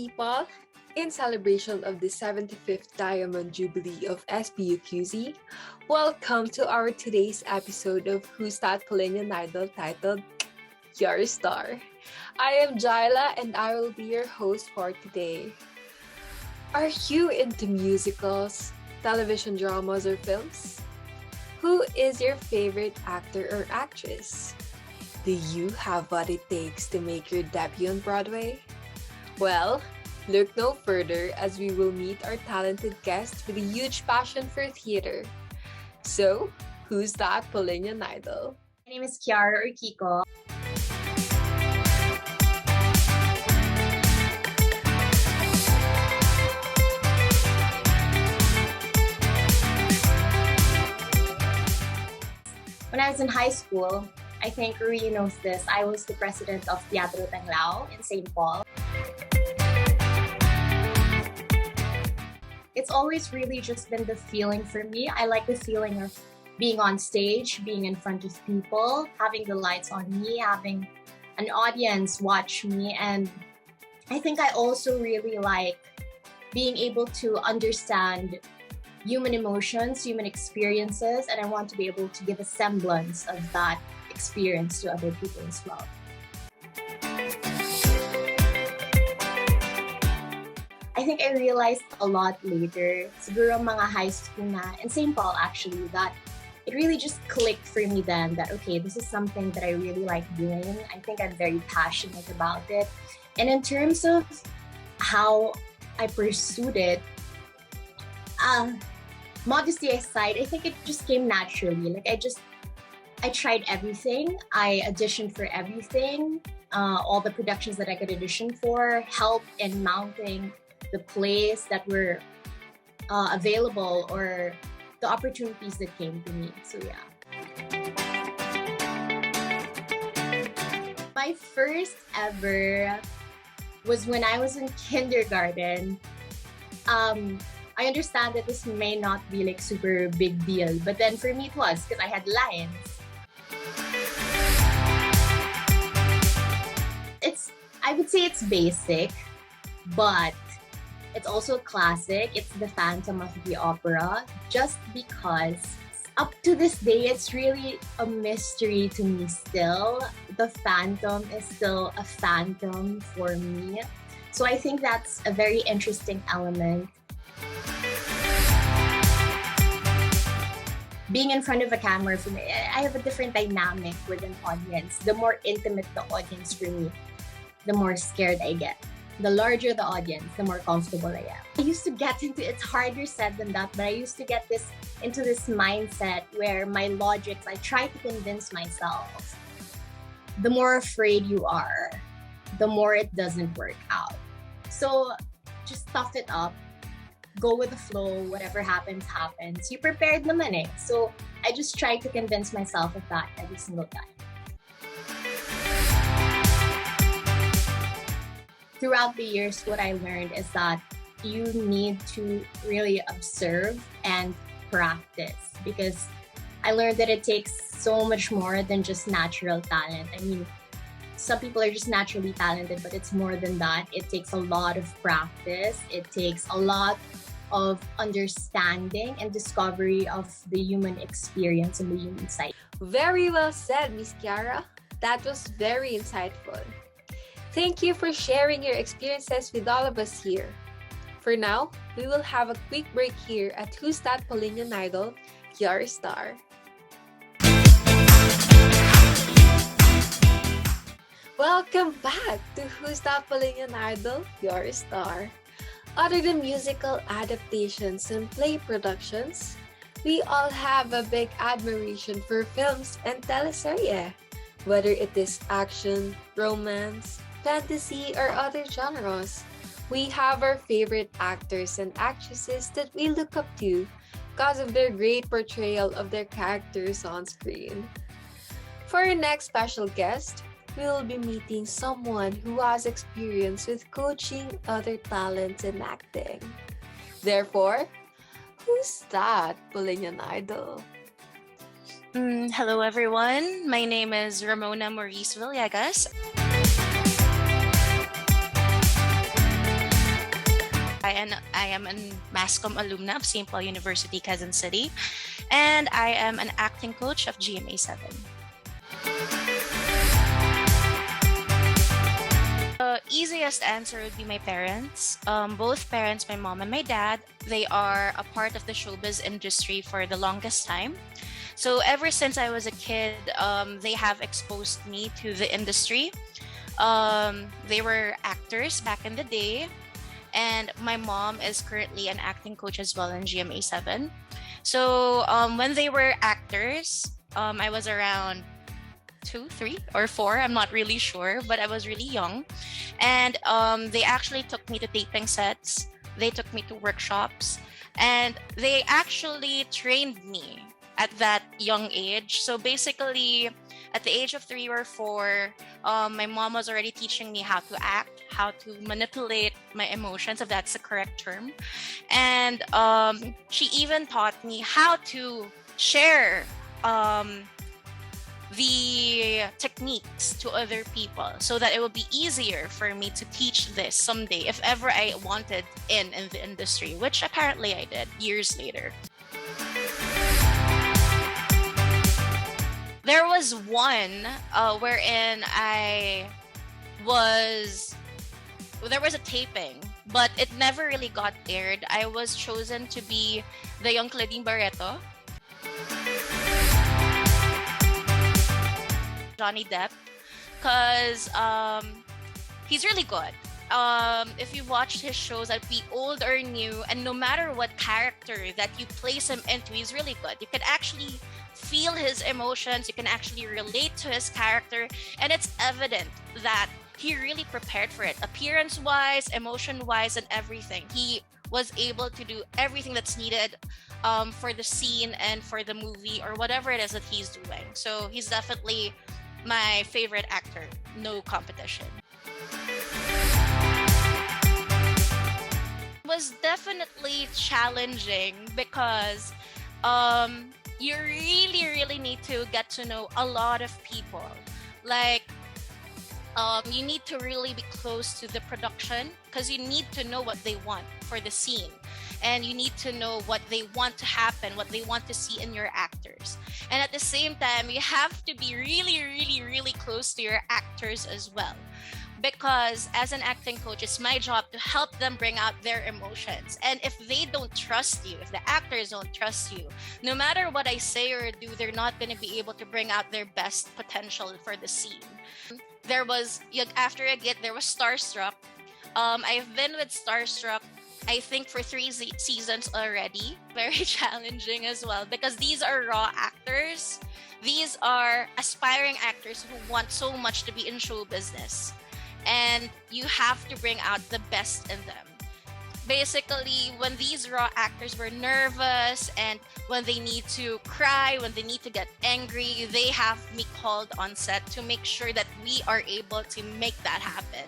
people. In celebration of the 75th Diamond Jubilee of SPUQZ, welcome to our today's episode of Who's That Paulinian Idol titled Your Star. I am Jaila and I will be your host for today. Are you into musicals, television dramas, or films? Who is your favorite actor or actress? Do you have what it takes to make your debut on Broadway? Well, look no further as we will meet our talented guest with a huge passion for theater. So, who's that Paulinian Idol? My name is Chiara Urquico. When I was in high school, I think Rui knows this, I was the president of Teatro Tanglao in St. Paul. It's always really just been the feeling for me. I like the feeling of being on stage, being in front of people, having the lights on me, having an audience watch me. And I think I also really like being able to understand human emotions, human experiences, and I want to be able to give a semblance of that experience to other people as well. I think I realized a lot later, siguro mga high school na, in St. Paul actually, that it really just clicked for me then that, okay, this is something that I really like doing. I think I'm very passionate about it. And in terms of how I pursued it, modesty aside, I think it just came naturally. I tried everything. I auditioned for everything. All the productions that I could audition for, helped in mounting the plays that were available or the opportunities that came to me. So yeah. My first ever was when I was in kindergarten. I understand that this may not be like super big deal, but then for me it was because I had lines. I would say it's basic, but it's also a classic. It's the Phantom of the Opera, just because up to this day, it's really a mystery to me still. The Phantom is still a phantom for me. So I think that's a very interesting element. Being in front of a camera for me, I have a different dynamic with an audience. The more intimate the audience for me, the more scared I get. The larger the audience, the more comfortable I am. I used to get into, it's harder said than that, but I used to get into this mindset where my logics, I try to convince myself, the more afraid you are, the more it doesn't work out. So just tough it up, go with the flow, whatever happens, happens. You prepared naman eh. So I just try to convince myself of that every single time. Throughout the years, what I learned is that you need to really observe and practice, because I learned that it takes so much more than just natural talent. I mean, some people are just naturally talented, but it's more than that. It takes a lot of practice. It takes a lot of understanding and discovery of the human experience and the human psyche. Very well said, Miss Chiara. That was very insightful. Thank you for sharing your experiences with all of us here. For now, we will have a quick break here at Who's That Paulinian Idol, Your Star. Welcome back to Who's That Paulinian Idol, Your Star. Other than musical adaptations and play productions, we all have a big admiration for films and teleserye. Whether it is action, romance, fantasy, or other genres, we have our favorite actors and actresses that we look up to because of their great portrayal of their characters on screen. For our next special guest, we will be meeting someone who has experience with coaching other talents in acting. Therefore, who's that Paulinian Idol? Hello, everyone. My name is Ramona Villegas. I am an MASCOM alumna of St. Paul University, Quezon City, and I am an acting coach of GMA 7. The easiest answer would be my parents. Both parents, my mom and my dad, they are a part of the showbiz industry for the longest time. So ever since I was a kid, they have exposed me to the industry. They were actors back in the day, and my mom is currently an acting coach as well in GMA 7. So when they were actors, I was around 2, 3, or 4. I'm not really sure, but I was really young. And they actually took me to taping sets. They took me to workshops, and they actually trained me at that young age. So basically, at the age of 3 or 4, my mom was already teaching me how to act, how to manipulate my emotions, if that's the correct term. And she even taught me how to share the techniques to other people so that it would be easier for me to teach this someday if ever I wanted in the industry, which apparently I did years later. There was one wherein there was a taping, but it never really got aired. I was chosen to be the young Claudine Barreto. Johnny Depp, because he's really good. If you watched his shows, that be old or new, and no matter what character that you place him into, he's really good. You can actually feel his emotions, you can actually relate to his character, and it's evident that he really prepared for it, appearance-wise, emotion-wise, and everything. He was able to do everything that's needed for the scene and for the movie or whatever it is that he's doing. So he's definitely my favorite actor, no competition. It was definitely challenging because you really need to get to know a lot of people. Like, you need to really be close to the production because you need to know what they want for the scene. And you need to know what they want to happen, what they want to see in your actors. And at the same time, you have to be really close to your actors as well. Because as an acting coach, it's my job to help them bring out their emotions. And if they don't trust you, if the actors don't trust you, no matter what I say or do, they're not going to be able to bring out their best potential for the scene. After a gig, there was Starstruck. I've been with Starstruck, I think, for 3 seasons already. Very challenging as well because these are raw actors. These are aspiring actors who want so much to be in show business. And you have to bring out the best in them. Basically, when these raw actors were nervous and when they need to cry, when they need to get angry, they have me called on set to make sure that we are able to make that happen.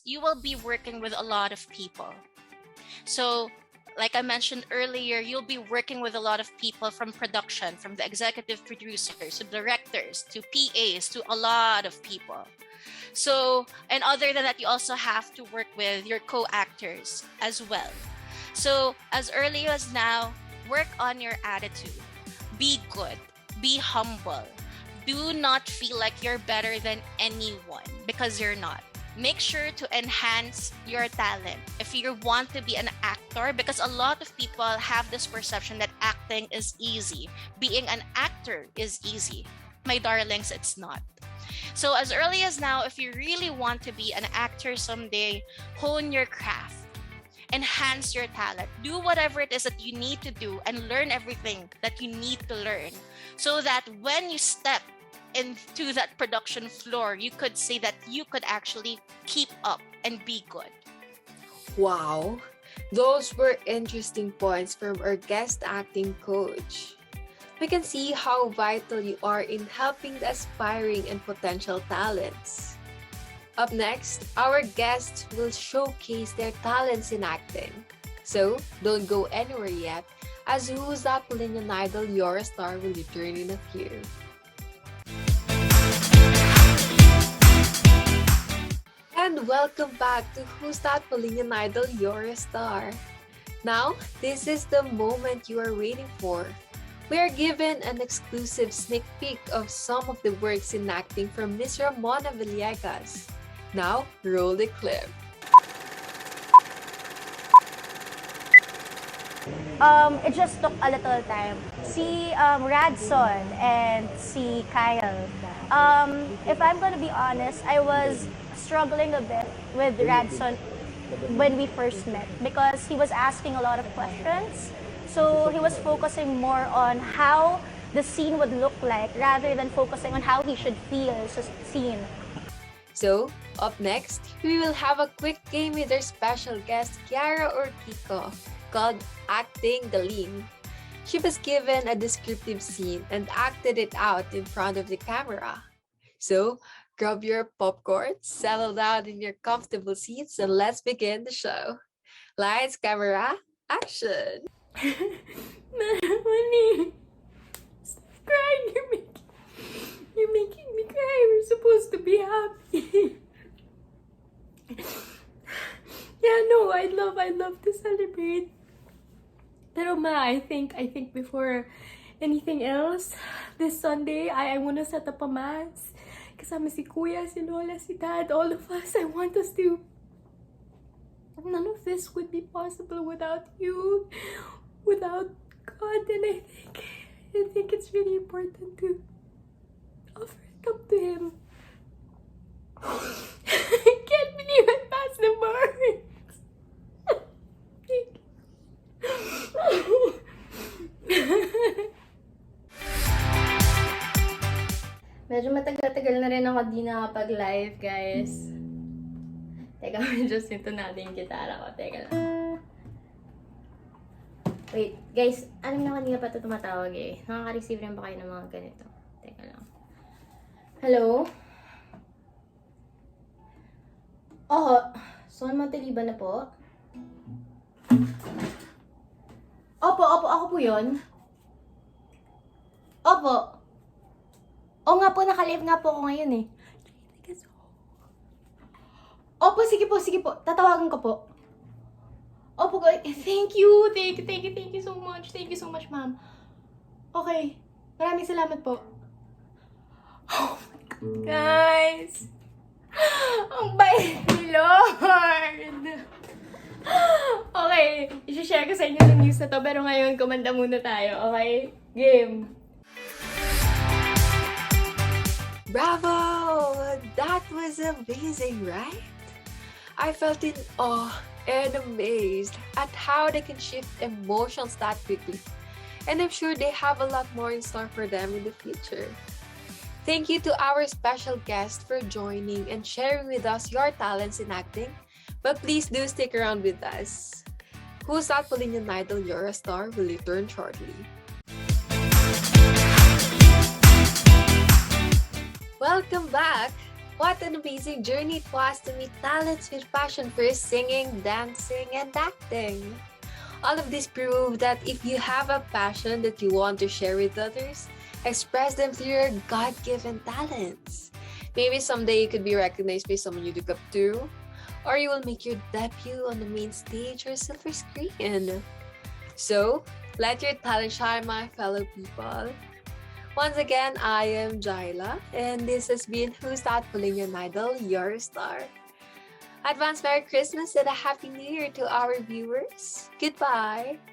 You will be working with a lot of people. So, like I mentioned earlier, you'll be working with a lot of people from production, from the executive producers to directors to PAs to a lot of people. So, and other than that, you also have to work with your co-actors as well. So, as early as now, work on your attitude. Be good. Be humble. Do not feel like you're better than anyone because you're not. Make sure to enhance your talent if you want to be an actor, because a lot of people have this perception that acting is easy. Being an actor is easy. My darlings, it's not. So as early as now, if you really want to be an actor someday, hone your craft. Enhance your talent. Do whatever it is that you need to do and learn everything that you need to learn so that when you step into that production floor, you could say that you could actually keep up and be good. Wow, those were interesting points from our guest acting coach. We can see how vital you are in helping the aspiring and potential talents. Up next, our guests will showcase their talents in acting. So, don't go anywhere yet, as Who's That Paulinian Idol, Your Star will return in a few. And welcome back to Who's That Paulinian Idol, You're a Star. Now, this is the moment you are waiting for. We are given an exclusive sneak peek of some of the works in acting from Miss Ramona Villegas. Now, roll the clip. It just took a little time. Si Radson and si Kyle. If I'm gonna be honest, I was struggling a bit with Radson when we first met because he was asking a lot of questions. So he was focusing more on how the scene would look like rather than focusing on how he should feel sa scene. So, up next, we will have a quick game with our special guest, Chiara Urquico, called Acting Galing. She was given a descriptive scene and acted it out in front of the camera. So, grab your popcorn, settle down in your comfortable seats, and let's begin the show. Lights, camera, action! Honey, stop crying. You're making me cry. We're supposed to be happy. Yeah, no, I'd love to celebrate. Pero ma, I think before anything else, this Sunday, I want to set up a mass. Kasama si Kuya, si Lola, si Dad, all of us. I want us to... None of this would be possible without you, without God, and I think it's really important to offer it up to Him. I can't believe I passed the words. Medyo matagal-tagal na rin ako di nakapag-live, guys. Teka, medyo sinto natin yung gitara ko. Teka lang. Wait, guys, alam na kanina pa ito tumatawag eh. Nakaka-receive rin ba kayo ng mga ganito? Teka lang. Hello? Oo. Son Monteliba na po? Opo, ako po yun. Opo. Oo nga po, naka-live nga po ako ngayon eh. Opo, sige po. Tatawagan ko po. Opo, thank you so much. Thank you so much, ma'am. Okay, maraming salamat po. Oh my God, guys! Ang bait ni Lord! Okay, i-share ko sa inyo yung news na to, pero ngayon, kumanda muna tayo, okay? Game! Bravo! That was amazing, right? I felt in awe and amazed at how they can shift emotions that quickly. And I'm sure they have a lot more in store for them in the future. Thank you to our special guest for joining and sharing with us your talents in acting. But please do stick around with us. Who's That Paulinian Idol, You're a Star will return shortly. Welcome back! What an amazing journey it was to meet talents with passion for singing, dancing, and acting. All of this proved that if you have a passion that you want to share with others, express them through your God-given talents. Maybe someday you could be recognized by someone you look up to, or you will make your debut on the main stage or silver screen. So, let your talent shine, my fellow people. Once again, I am Jaila, and this has been Who's That Paulinian Idol, Your Star. Advance Merry Christmas and a Happy New Year to our viewers. Goodbye!